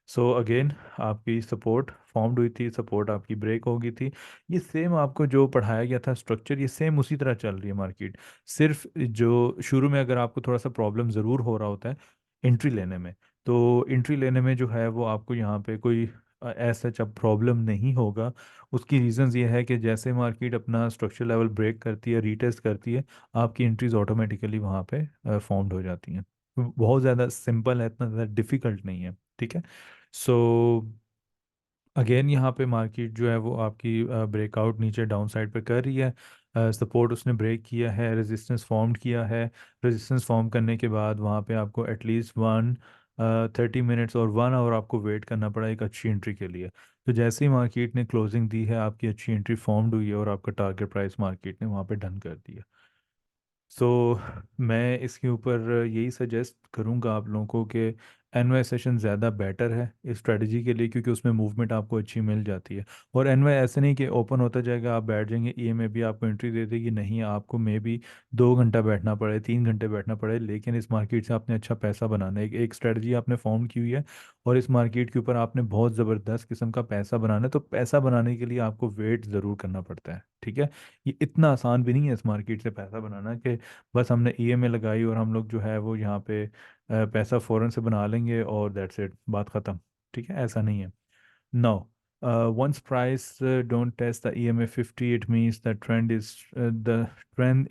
सो अगेन आपकी सपोर्ट फॉर्म्ड हुई थी, सपोर्ट आपकी ब्रेक हो गई थी। ये सेम आपको जो पढ़ाया गया था स्ट्रक्चर, ये सेम उसी तरह चल रही है मार्केट। सिर्फ जो शुरू में अगर आपको थोड़ा सा प्रॉब्लम ज़रूर हो रहा होता है एंट्री लेने में, तो एंट्री लेने में जो है वो आपको यहाँ पे कोई ऐसा अब प्रॉब्लम नहीं होगा। उसकी रीजंस ये है कि जैसे मार्केट अपना स्ट्रक्चर लेवल ब्रेक करती है, रीटेस्ट करती है, आपकी एंट्रीज ऑटोमेटिकली वहाँ पे फॉर्म्ड हो जाती हैं। बहुत ज़्यादा सिंपल है, इतना ज़्यादा डिफिकल्ट नहीं है। ठीक है। सो अगेन यहाँ पे मार्केट जो है वो आपकी ब्रेकआउट नीचे डाउन साइड पे कर रही है। सपोर्ट उसने ब्रेक किया है, रेजिस्टेंस फॉर्म किया है। रेजिस्टेंस फॉर्म करने के बाद वहाँ पे आपको एटलीस्ट 30 मिनट्स और 1 आवर आपको वेट करना पड़ा एक अच्छी एंट्री के लिए। तो जैसे ही मार्केट ने क्लोजिंग दी है, आपकी अच्छी एंट्री फॉर्म्ड हुई है और आपका टारगेट प्राइस मार्केट ने वहाँ पे डन कर दिया। सो मैं इसके ऊपर यही सजेस्ट करूंगा आप लोगों को कि एनवाई सेशन ज़्यादा बेटर है इस स्ट्रेटजी के लिए, क्योंकि उसमें मूवमेंट आपको अच्छी मिल जाती है। और एनवाई ऐसे नहीं कि ओपन होता जाएगा, आप बैठ जाएंगे, ईएमए भी आपको एंट्री दे देगी। नहीं, आपको मे बी 2 घंटा बैठना पड़े, 3 घंटे बैठना पड़े, लेकिन इस मार्केट से आपने अच्छा पैसा बनाना है। एक स्ट्रेटजी आपने फॉर्म की हुई है और इस मार्केट के ऊपर आपने बहुत ज़बरदस्त किस्म का पैसा बनाना है। तो पैसा बनाने के लिए आपको वेट ज़रूर करना पड़ता है। ठीक है। ये इतना आसान भी नहीं है इस मार्केट से पैसा बनाना कि बस हमने ईएमए लगाई और हम लोग जो है वो यहाँ पे पैसा फ़ौरन से बना लेंगे और दैट्स इट, बात ख़त्म। ठीक है, ऐसा नहीं है। No, once price don't test the EMA 50, it means the trend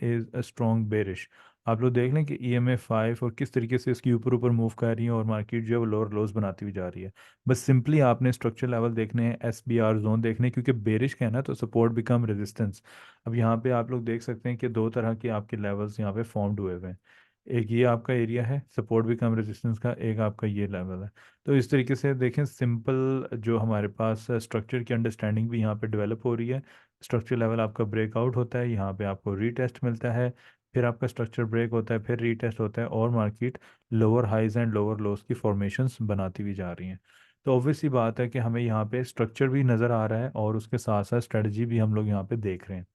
is a strong bearish। आप लोग देख लें कि EMA 5 और किस तरीके से इसके ऊपर ऊपर मूव कर रही है और मार्केट जो है वो लोअर लोज बनाती हुई जा रही है। बस सिंपली आपने स्ट्रक्चर लेवल देखने हैं, SBR जोन देखने हैं, क्योंकि बेरिश का है ना, तो सपोर्ट बिकम रेजिस्टेंस। अब यहाँ पे आप लोग देख सकते हैं कि दो तरह के आपके लेवल्स यहाँ पे फॉर्म्ड हुए हुए हैं। एक ये आपका एरिया है सपोर्ट बिकम रेजिस्टेंस का, एक आपका ये लेवल है। तो इस तरीके से देखें, सिंपल जो हमारे पास स्ट्रक्चर की अंडरस्टैंडिंग भी यहाँ पे डेवलप हो रही है। स्ट्रक्चर लेवल आपका ब्रेकआउट होता है, यहाँ पे आपको रीटेस्ट मिलता है, फिर आपका स्ट्रक्चर ब्रेक होता है, फिर रीटेस्ट होता है, और market lower highs and lower lows की फॉर्मेशंस बनाती हुई जा रही हैं। तो ऑब्वियसली बात है कि हमें यहाँ पे स्ट्रक्चर भी नज़र आ रहा है और उसके साथ साथ स्ट्रेटजी भी हम लोग यहाँ पे देख रहे हैं।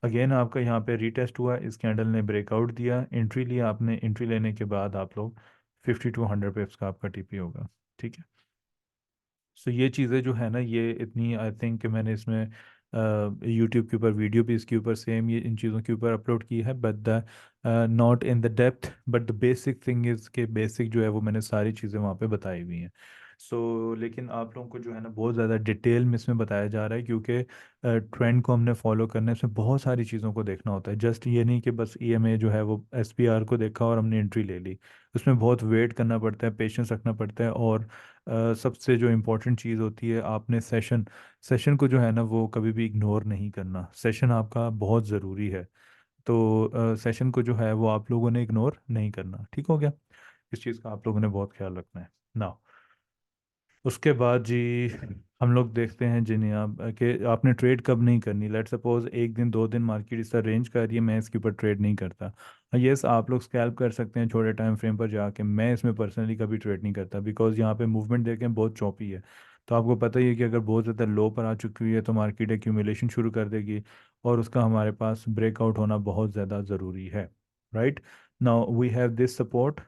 अगेन आपका यहाँ पे रीटेस्ट हुआ, इस कैंडल ने ब्रेकआउट दिया, एंट्री लिया आपने, एंट्री लेने के बाद आप लोग 50 to 100 पिप्स का आपका टीपी होगा। ठीक है। सो ये चीज़ें जो है ना, ये इतनी आई थिंक कि मैंने इसमें यूट्यूब के ऊपर वीडियो भी इसके ऊपर सेम ये इन चीज़ों के ऊपर अपलोड की है, but the not in the depth, but the basic thing is के बेसिक जो है वो मैंने सारी चीज़ें वहाँ पे बताई हुई हैं। लेकिन आप लोगों को जो है ना बहुत ज़्यादा डिटेल में इसमें बताया जा रहा है, क्योंकि ट्रेंड को हमने फॉलो करने इसमें बहुत सारी चीज़ों को देखना होता है। जस्ट ये नहीं कि बस ईएमए जो है वो एसपीआर को देखा और हमने एंट्री ले ली। उसमें बहुत वेट करना पड़ता है, पेशेंस रखना पड़ता है, और सबसे जो इम्पोर्टेंट चीज़ होती है, आपने सेशन सेशन को जो है ना वो कभी भी इग्नोर नहीं करना। सेशन आपका बहुत ज़रूरी है। तो सेशन को जो है वो आप लोगों ने इग्नोर नहीं करना। ठीक हो गया। इस चीज़ का आप लोगों ने बहुत ख्याल रखना है ना। उसके बाद जी हम लोग देखते हैं जिन्हें आप कि आपने ट्रेड कब नहीं करनी। लेट सपोज 1 दिन 2 दिन मार्केट इस तरह रेंज कर रही है, मैं इसके ऊपर ट्रेड नहीं करता। यस, आप लोग स्कैल्प कर सकते हैं छोटे टाइम फ्रेम पर जाके, मैं इसमें पर्सनली कभी ट्रेड नहीं करता, बिकॉज यहाँ पे मूवमेंट देखें बहुत चौपी है। तो आपको पता ही है कि अगर बहुत ज़्यादा लो पर आ चुकी हुई है तो मार्केट एक्यूमुलेशन शुरू कर देगी, और उसका हमारे पास ब्रेकआउट होना बहुत ज़्यादा ज़रूरी है। Right. Now we have this support.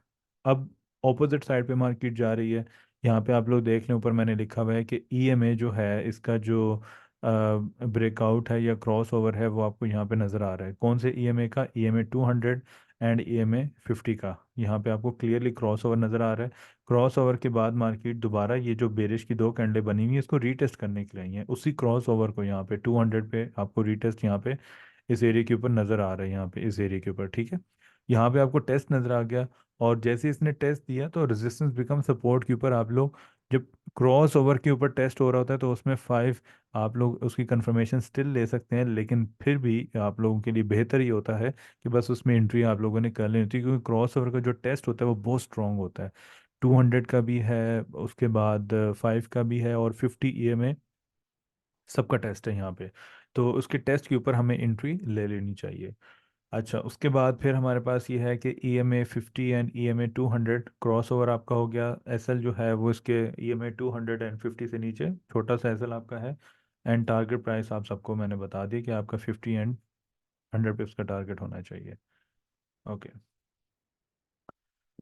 अब ऑपोजिट साइड पे मार्केट जा रही है। यहाँ पे आप लोग देख लें, ऊपर मैंने लिखा हुआ है कि ईएमए जो है इसका जो ब्रेकआउट है या क्रॉस ओवर है वो आपको यहाँ पे नज़र आ रहा है। कौन से ईएमए का? ईएमए 200 एंड ईएमए 50 का। यहाँ पे आपको क्लियरली क्रॉस ओवर नज़र आ रहा है। क्रॉस ओवर के बाद मार्केट दोबारा ये जो बेरिश की दो कैंडलें बनी हुई है इसको रीटेस्ट करने के लिए आई है। उसी क्रॉस ओवर को यहाँ पे 200 पे आपको रीटेस्ट यहाँ पे इस एरिया के ऊपर नज़र आ रहा है, यहाँ पे इस एरिया के ऊपर। ठीक है। यहाँ पे आपको टेस्ट नज़र आ गया, और जैसे इसने टेस्ट दिया तो रेजिस्टेंस बिकम सपोर्ट के ऊपर आप लोग, जब क्रॉस ओवर के ऊपर टेस्ट हो रहा होता है तो उसमें 5 आप लोग उसकी कंफर्मेशन स्टिल ले सकते हैं, लेकिन फिर भी आप लोगों के लिए बेहतर ही होता है कि बस उसमें एंट्री आप लोगों ने कर लेनी होती है, क्योंकि क्रॉस ओवर का जो टेस्ट होता है वो बहुत स्ट्रांग होता है। 200 का भी है, उसके बाद 5 का भी है, और 50 ईएमए सबका टेस्ट है यहाँ पे। तो उसके टेस्ट के ऊपर हमें एंट्री ले लेनी चाहिए। अच्छा, उसके बाद फिर हमारे पास ये है कि EMA 50 and EMA 200 cross over आपका हो गया। एसएल जो है वो इसके EMA 250 से नीचे छोटा सा एसएल आपका है। एंड टारगेट प्राइस आप सबको मैंने बता दिया कि आपका 50 एंड 100 पिप्स का टारगेट होना चाहिए। ओके।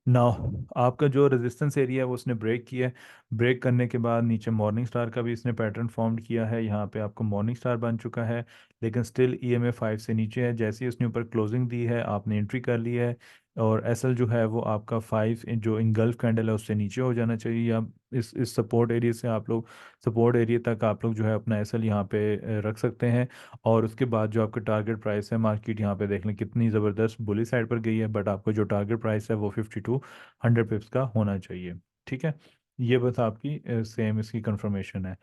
नाउ आपका जो रेजिस्टेंस एरिया है वो उसने ब्रेक किया है। ब्रेक करने के बाद नीचे मॉर्निंग स्टार का भी इसने पैटर्न फॉर्म किया है, यहाँ पे आपको मॉर्निंग स्टार बन चुका है, लेकिन स्टिल EMA 5 से नीचे है। जैसे ही उसने ऊपर क्लोजिंग दी है आपने एंट्री कर ली है। और एसएल जो है वो आपका 5 जो इंगल्फ कैंडल है उससे नीचे हो जाना चाहिए, या इस सपोर्ट एरिया से आप लोग, सपोर्ट एरिया तक आप लोग जो है अपना एसएल यहाँ पे रख सकते हैं। और उसके बाद जो आपका टारगेट प्राइस है, मार्केट यहाँ पे देख लें कितनी ज़बरदस्त बुली साइड पर गई है, बट आपको जो टारगेट प्राइस है वो 5200 पिप्स का होना चाहिए। ठीक है, ये बस आपकी सेम इसकी कंफर्मेशन है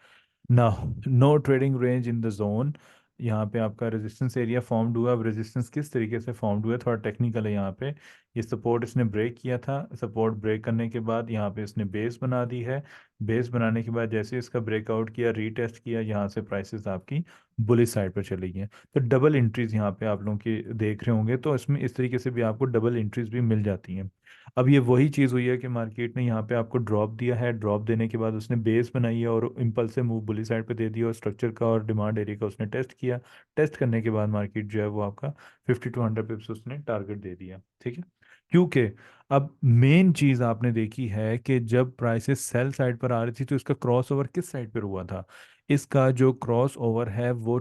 ना। No trading range in the zone, यहाँ पे आपका रेजिस्टेंस एरिया फॉर्म्ड हुआ। अब रेजिस्टेंस किस तरीके से फॉर्म्ड हुआ है थोड़ा टेक्निकल है यहाँ पे। ये सपोर्ट इसने ब्रेक किया था, सपोर्ट ब्रेक करने के बाद यहाँ पे इसने बेस बना दी है। बेस बनाने के बाद जैसे इसका ब्रेकआउट किया, रीटेस्ट किया, यहाँ से प्राइसेस आपकी बुलिश साइड पर चली गई हैं। तो डबल इंट्रीज यहाँ पे आप लोगों की देख रहे होंगे, तो इसमें इस तरीके से भी आपको डबल इंट्रीज भी मिल जाती हैं। अब ये वही चीज़ हुई है कि मार्केट ने यहाँ पे आपको ड्रॉप दिया है, ड्रॉप देने के बाद उसने बेस बनाई है और इम्पल्सिव मूव बुली साइड पे दे दिया, और स्ट्रक्चर का और डिमांड एरिया का उसने टेस्ट किया। टेस्ट करने के बाद मार्केट जो है वो आपका 5200 पिप्स उसने टारगेट दे दिया। ठीक है, क्योंकि अब मेन चीज़ आपने देखी है कि जब प्राइसेस सेल साइड पर आ रही थी तो इसका क्रॉस ओवर किस साइड पर हुआ था। इसका जो क्रॉस ओवर है वो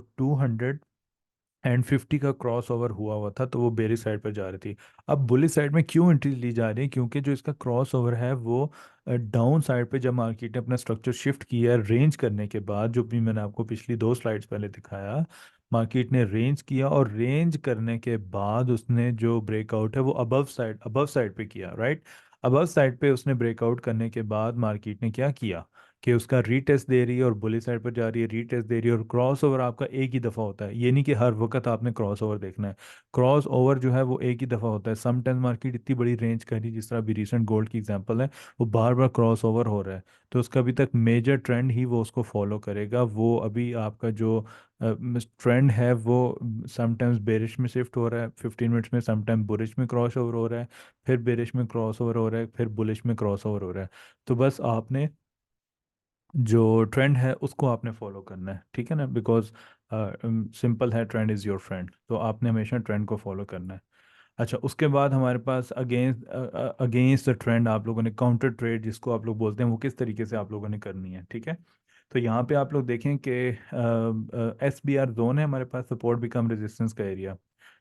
250 का क्रॉस ओवर हुआ हुआ था, तो वो बेरिश साइड पर जा रही थी। अब बुलिश साइड में क्यों एंट्री ली जा रही है, क्योंकि जो इसका क्रॉस ओवर है वो डाउन साइड पे जब मार्केट ने अपना स्ट्रक्चर शिफ्ट किया रेंज करने के बाद, जो भी मैंने आपको पिछली 2 स्लाइड्स पहले दिखाया, मार्केट ने रेंज किया और रेंज करने के बाद उसने जो ब्रेकआउट है वो अबव साइड पे किया, राइट। अबव साइड पे उसने ब्रेकआउट करने के बाद मार्केट ने क्या किया कि उसका रीटेस्ट दे रही है और बुली साइड पर जा रही है, रीटेस्ट दे रही है। और क्रॉस ओवर आपका एक ही दफ़ा होता है, ये नहीं कि हर वक्त आपने क्रॉस ओवर देखना है। क्रॉस ओवर जो है वो एक ही दफ़ा होता है। समटाइम्स मार्केट इतनी बड़ी रेंज कर रही है, जिस तरह अभी रिसेंट गोल्ड की एग्जांपल है, वो बार बार क्रॉस ओवर हो रहा है, तो उसका अभी तक मेजर ट्रेंड ही वो उसको फॉलो करेगा। वो अभी आपका जो ट्रेंड है वो समटाइम्स बेरिश में शिफ्ट हो रहा है 15 मिनट्स में, समटाइम बुलिश में क्रॉस ओवर हो रहा है, फिर बेरिश में क्रॉस ओवर हो रहा है, फिर बुलिश में क्रॉस ओवर हो रहा है। तो बस आपने जो ट्रेंड है उसको आपने फॉलो करना है, ठीक है ना, बिकॉज सिंपल है, ट्रेंड इज़ योर फ्रेंड, तो आपने हमेशा ट्रेंड को फॉलो करना है। अच्छा, उसके बाद हमारे पास अगेंस्ट द ट्रेंड आप लोगों ने काउंटर ट्रेड जिसको आप लोग बोलते हैं, वो किस तरीके से आप लोगों ने करनी है। ठीक है, तो यहाँ पे आप लोग देखें कि SBR जोन है हमारे पास, सपोर्ट बिकम रेजिस्टेंस का एरिया।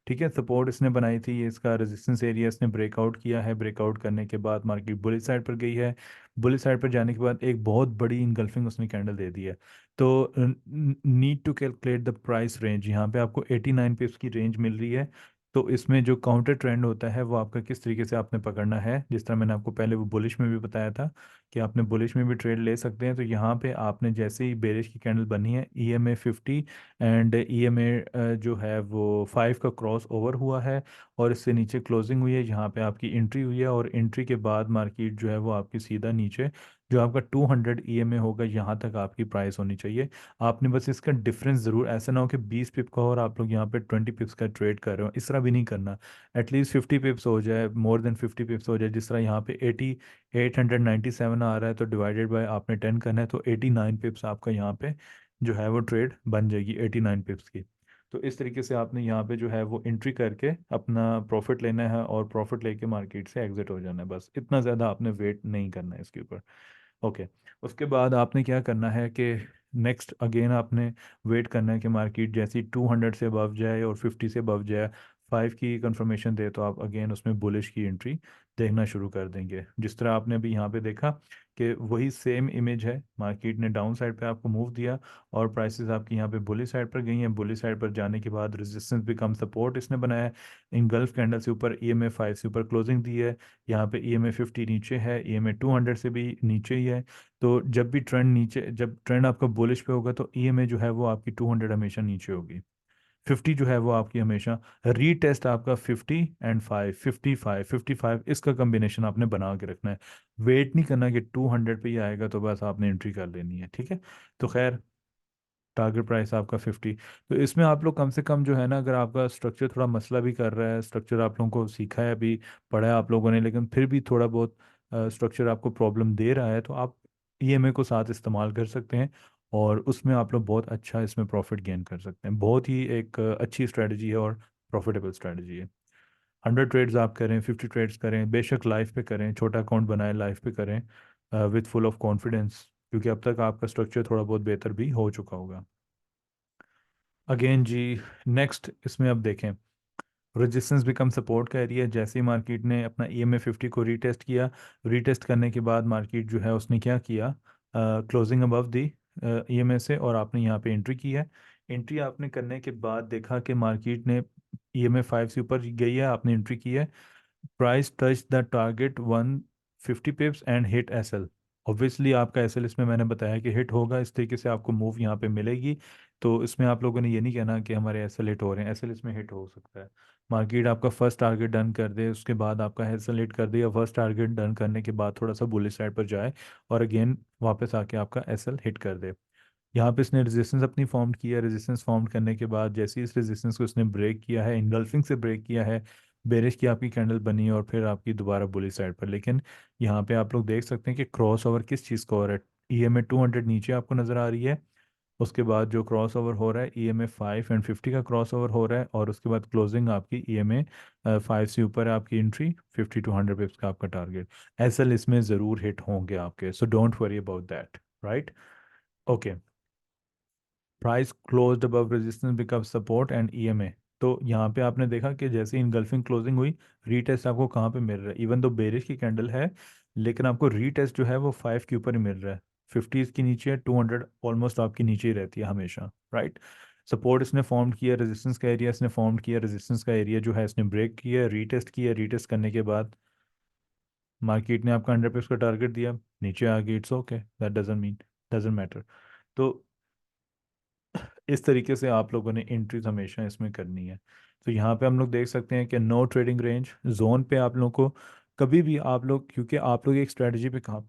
ठीक है, सपोर्ट इसने बनाई थी, ये इसका रेजिस्टेंस एरिया इसने ब्रेकआउट किया है। ब्रेकआउट करने के बाद मार्केट बुलिश साइड पर गई है। बुलिश साइड पर जाने के बाद एक बहुत बड़ी इनगल्फिंग उसने कैंडल दे दी है। तो need to calculate the price range, यहाँ पे आपको 89 पिप्स की रेंज मिल रही है। तो इसमें जो काउंटर ट्रेंड होता है वो आपका किस तरीके से आपने पकड़ना है, जिस तरह मैंने आपको पहले वो बुलिश में भी बताया था कि आपने बुलिश में भी ट्रेड ले सकते हैं। तो यहाँ पे आपने जैसे ही बेरिश की कैंडल बनी है, EMA 50 एंड EMA जो है वो 5 का क्रॉस ओवर हुआ है, और इससे नीचे क्लोजिंग हुई है, यहाँ पे आपकी एंट्री हुई है, और एंट्री के बाद मार्केट जो है वो आपकी सीधा नीचे जो आपका 200 EMA होगा यहाँ तक आपकी प्राइस होनी चाहिए। आपने बस इसका डिफरेंस ज़रूर, ऐसा ना हो कि 20 पिप का हो और आप लोग यहाँ पे 20 पिप्स का ट्रेड कर रहे हो, इस तरह भी नहीं करना। एटलीस्ट 50 पिप्स हो जाए, मोर देन 50 पिप्स हो जाए। जिस तरह यहाँ पे 897 आ रहा है, तो डिवाइडेड बाय आपने 10 करना है, तो 89 पिप्स आपका यहाँ पे जो है वो ट्रेड बन जाएगी 89 पिप्स की। तो इस तरीके से आपने यहाँ पे जो है वो एंट्री करके अपना प्रॉफिट लेना है, और प्रॉफिट लेके मार्केट से एग्जिट हो जाना है, बस इतना ज़्यादा आपने वेट नहीं करना है इसके ऊपर। ओके, उसके बाद आपने क्या करना है कि नेक्स्ट अगेन आपने वेट करना है कि मार्केट जैसी 200 से अबव जाए और 50 से अबव जाए, 5 की कंफर्मेशन दे, तो आप अगेन उसमें बुलिश की एंट्री देखना शुरू कर देंगे। जिस तरह आपने अभी यहाँ पे देखा कि वही सेम इमेज है, मार्केट ने डाउन साइड पे आपको मूव दिया और प्राइसेस आपकी यहाँ पे बुलिश साइड पर गई हैं। बुलिश साइड पर जाने के बाद रेजिस्टेंस बिकम सपोर्ट इसने बनाया। इन गल्फ कैंडल से ऊपर EMA 5 से ऊपर क्लोजिंग दी है। यहाँ पे EMA 50 नीचे है, EMA 200 से भी नीचे ही है। तो जब ट्रेंड आपका बुलिश पे होगा तो EMA जो है वो आपकी 200 हमेशा नीचे होगी। 50 जो है वो आपकी हमेशा, रीटेस्ट आपका 50 एंड 5, 55 इसका कॉम्बिनेशन आपने बना के रखना है। वेट नहीं करना कि 200 पे ही आएगा तो बस आपने एंट्री कर लेनी है, ठीक है। तो खैर, टारगेट प्राइस आपका 50। तो इसमें आप लोग कम से कम जो है ना, अगर आपका स्ट्रक्चर थोड़ा मसला भी कर रहा है, स्ट्रक्चर आप लोगों को सीखा है अभी, पढ़ा है आप लोगों ने, लेकिन फिर भी थोड़ा बहुत स्ट्रक्चर आपको प्रॉब्लम दे रहा है, तो आप EMA को साथ इस्तेमाल कर सकते हैं, और उसमें आप लोग बहुत अच्छा इसमें प्रॉफिट गेन कर सकते हैं। बहुत ही एक अच्छी स्ट्रैटेजी है और प्रॉफिटेबल स्ट्रैटेजी है। 100 ट्रेड्स आप करें, 50 ट्रेड्स करें, बेशक लाइफ पे करें, छोटा अकाउंट बनाए लाइफ पे करें विथ फुल ऑफ कॉन्फिडेंस, क्योंकि अब तक आपका स्ट्रक्चर थोड़ा बहुत बेहतर भी हो चुका होगा। अगेन जी, नेक्स्ट इसमें अब देखें, रेजिस्टेंस बिकम सपोर्ट का एरिया। जैसे ही मार्केट ने अपना EMA 50 को रीटेस्ट किया, रीटेस्ट करने के बाद मार्केट जो है उसने क्या किया, क्लोजिंग अबव दी EMA से, और आपने यहाँ पे एंट्री की है। एंट्री आपने करने के बाद देखा कि मार्केट ने EMA 5 से ऊपर गई है, आपने एंट्री की है। Price touch the target 150 pips and hit SL. Obviously आपका एसएल इसमें मैंने बताया कि हिट होगा, इस तरीके से आपको मूव यहाँ पे मिलेगी। तो इसमें आप लोगों ने ये नहीं कहना कि हमारे एसएल हिट हो रहे हैं, एसएल इसमें हिट हो सकता है। मार्केट आपका फर्स्ट टारगेट डन कर दे, उसके बाद आपका एसएल हिट कर दे, या फर्स्ट टारगेट डन करने के बाद थोड़ा सा बुलिश साइड पर जाए और अगेन वापस आके आपका एसएल हिट कर दे। यहाँ पे इसने रेजिस्टेंस अपनी फॉर्म किया, रेजिस्टेंस फॉर्म करने के बाद जैसे ही इस रेजिस्टेंस को इसने ब्रेक किया है, इनगल्फिंग से ब्रेक किया है, बेरिश की आपकी कैंडल बनी और फिर आपकी दोबारा बुलिश साइड पर। लेकिन यहाँ पे आप लोग देख सकते हैं कि क्रॉस ओवर किस चीज़ का हो रहा है। EMA 200 नीचे आपको नज़र आ रही है, उसके बाद जो क्रॉस ओवर हो रहा है EMA 5 एंड 50 का क्रॉस ओवर हो रहा है, और उसके बाद क्लोजिंग आपकी EMA 5 से ऊपर है, आपकी एंट्री 50 to 100 पिप्स का आपका टारगेट। एसएल इसमें ज़रूर हिट होंगे आपके, सो don't worry about that, right. Okay. Price closed above resistance become support and EMA। तो यहाँ पे आपने देखा कि जैसे इनगल्फिंग क्लोजिंग हुई, रीटेस्ट आपको कहाँ पे मिल रहा है, इवन दो बेरिश की कैंडल है, लेकिन आपको रीटेस्ट जो है वो 5 के ऊपर ही मिल रहा है। 50 इसकी नीचे है, 200 ऑलमोस्ट आपकी नीचे ही रहती है हमेशा, राइट। सपोर्ट इसने फॉर्म किया, रेजिस्टेंस का एरिया इसने फॉर्म किया, रेजिस्टेंस का एरिया जो है इसने ब्रेक किया, रीटेस्ट किया, रीटेस्ट करने के बाद मार्केट ने आपका 100 पे उसका टारगेट दिया, नीचे आ गई, it's okay, that doesn't matter. तो इस तरीके से आप लोगों ने एंट्रीज हमेशा इसमें करनी है। तो यहाँ पे हम लोग देख सकते हैं कि नो ट्रेडिंग रेंज जोन पे आप लोग को कभी भी आप लोग, क्योंकि आप लोग एक स्ट्रेटजी पे काम,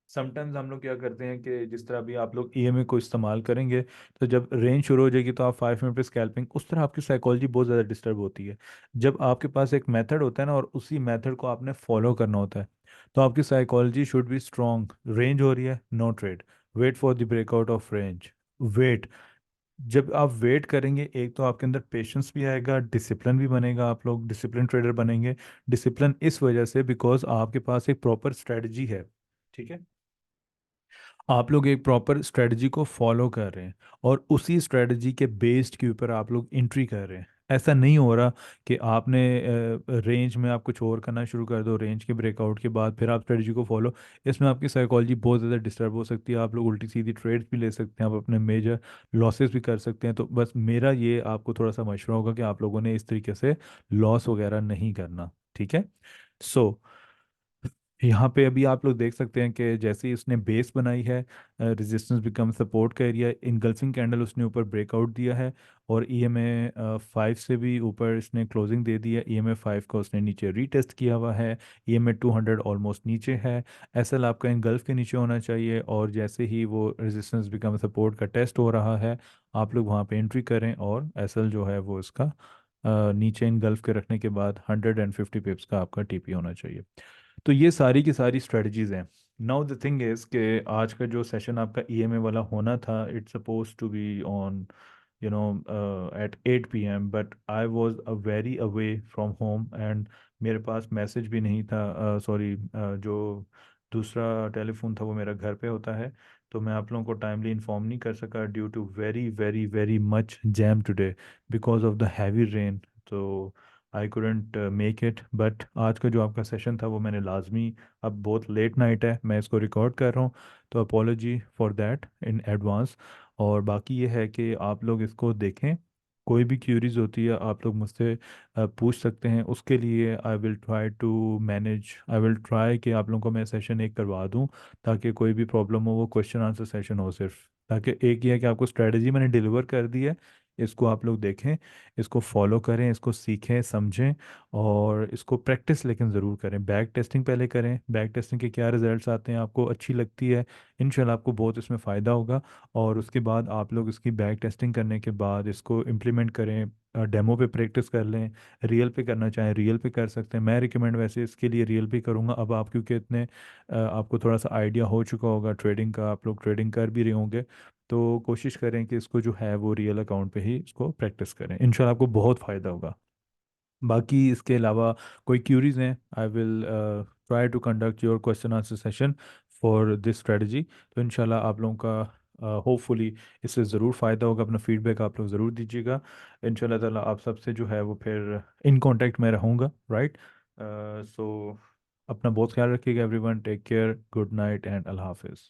समटाइम्स हम लोग क्या करते हैं कि जिस तरह भी आप लोग EMA को इस्तेमाल करेंगे, तो जब रेंज शुरू हो जाएगी तो आप 5 मिनट पे स्कैल्पिंग, उस तरह आपकी साइकोलॉजी बहुत ज़्यादा डिस्टर्ब होती है। जब आपके पास एक मेथड होता है ना और उसी मेथड को आपने फॉलो करना होता है, तो आपकी psychology should be strong. Range हो रही है, no trade, wait for the breakout of range, wait. जब आप वेट करेंगे, एक तो आपके अंदर पेशेंस भी आएगा, डिसिप्लिन भी बनेगा, आप लोग डिसिप्लिन ट्रेडर बनेंगे। डिसिप्लिन इस वजह से बिकॉज आपके पास एक प्रॉपर स्ट्रेटजी है, ठीक है। आप लोग एक प्रॉपर स्ट्रेटजी को फॉलो कर रहे हैं और उसी स्ट्रेटजी के बेस्ड के ऊपर आप लोग एंट्री कर रहे हैं। ऐसा नहीं हो रहा कि आपने रेंज में आप कुछ और करना शुरू कर दो, रेंज के ब्रेकआउट के बाद फिर आप स्ट्रेटजी को फॉलो। इसमें आपकी साइकोलॉजी बहुत ज़्यादा डिस्टर्ब हो सकती है, आप लोग उल्टी सीधी ट्रेड्स भी ले सकते हैं, आप अपने मेजर लॉसेस भी कर सकते हैं। तो बस मेरा ये आपको थोड़ा सा मशवरा होगा कि आप लोगों ने इस तरीके से लॉस वगैरह नहीं करना, ठीक है। सो यहाँ पे अभी आप लोग देख सकते हैं कि जैसे ही इसने बेस बनाई है, रेजिस्टेंस बिकम सपोर्ट का एरिया, इनगल्फिंग कैंडल उसने ऊपर ब्रेकआउट दिया है, और EMA 5 से भी ऊपर इसने क्लोजिंग दे दी है। EMA 5 का उसने नीचे रीटेस्ट किया हुआ है, EMA 200 ऑलमोस्ट नीचे है। एसएल आपका इनगल्फ के नीचे होना चाहिए, और जैसे ही वो रेजिस्टेंस बिकम सपोर्ट का टेस्ट हो रहा है, आप लोग वहाँ पे एंट्री करें, और एसएल जो है वो इसका नीचे इनगल्फ के रखने के बाद 150 पिप्स का आपका TP होना चाहिए। तो ये सारी की सारी स्ट्रेटजीज हैं। नाउ द थिंग इज कि आज का जो सेशन आपका EMA वाला होना था, it's suppose to be on at 8 p.m. But I was a very away from home, and मेरे पास मैसेज भी नहीं था, सॉरी, जो दूसरा टेलीफोन था वो मेरा घर पे होता है, तो मैं आप लोगों को टाइमली इन्फॉर्म नहीं कर सका due to very very very much jam today because of the heavy rain. तो I couldn't make it, but आज का जो आपका सेशन था वो मैंने लाजमी, अब बहुत लेट नाइट है, मैं इसको रिकॉर्ड कर रहा हूँ, तो apology for that in advance. और बाकी ये है कि आप लोग इसको देखें, कोई भी क्यूरीज होती है आप लोग मुझसे पूछ सकते हैं। उसके लिए I will try to manage, I will try कि आप लोगों को मैं सेशन एक करवा दूं, ताकि कोई भी प्रॉब्लम हो वो क्वेश्चन आंसर सेशन हो सिर्फ। ताकि एक ही है कि आपको स्ट्रेटजी मैंने डिलीवर कर दी है, इसको आप लोग देखें, इसको फॉलो करें, इसको सीखें समझें, और इसको प्रैक्टिस लेकिन ज़रूर करें। बैक टेस्टिंग पहले करें, बैक टेस्टिंग के क्या रिजल्ट्स आते हैं आपको अच्छी लगती है, इंशाल्लाह आपको बहुत इसमें फ़ायदा होगा। और उसके बाद आप लोग इसकी बैक टेस्टिंग करने के बाद इसको इम्प्लीमेंट करें, डेमो पे प्रैक्टिस कर लें, रियल पे करना चाहें रियल पे कर सकते हैं। मैं रिकमेंड वैसे इसके लिए रियल पे करूँगा। अब आप क्योंकि इतने आपको थोड़ा सा आइडिया हो चुका होगा ट्रेडिंग का, आप लोग ट्रेडिंग कर भी रहे होंगे, तो कोशिश करें कि इसको जो है वो रियल अकाउंट पे ही इसको प्रैक्टिस करें, इंशाल्लाह आपको बहुत फ़ायदा होगा। बाकी इसके अलावा कोई क्यूरीज हैं, I will try to conduct your question answer session for this strategy. तो इंशाल्लाह आप लोगों का होपफुली इससे ज़रूर फ़ायदा होगा। अपना फीडबैक आप लोग ज़रूर दीजिएगा। इंशाल्लाह ताला आप सबसे जो है वो फिर इन कांटेक्ट में रहूँगा, राइट। सो अपना बहुत ख्याल रखिएगा everyone, take care, good night and अल्लाह हाफिज़।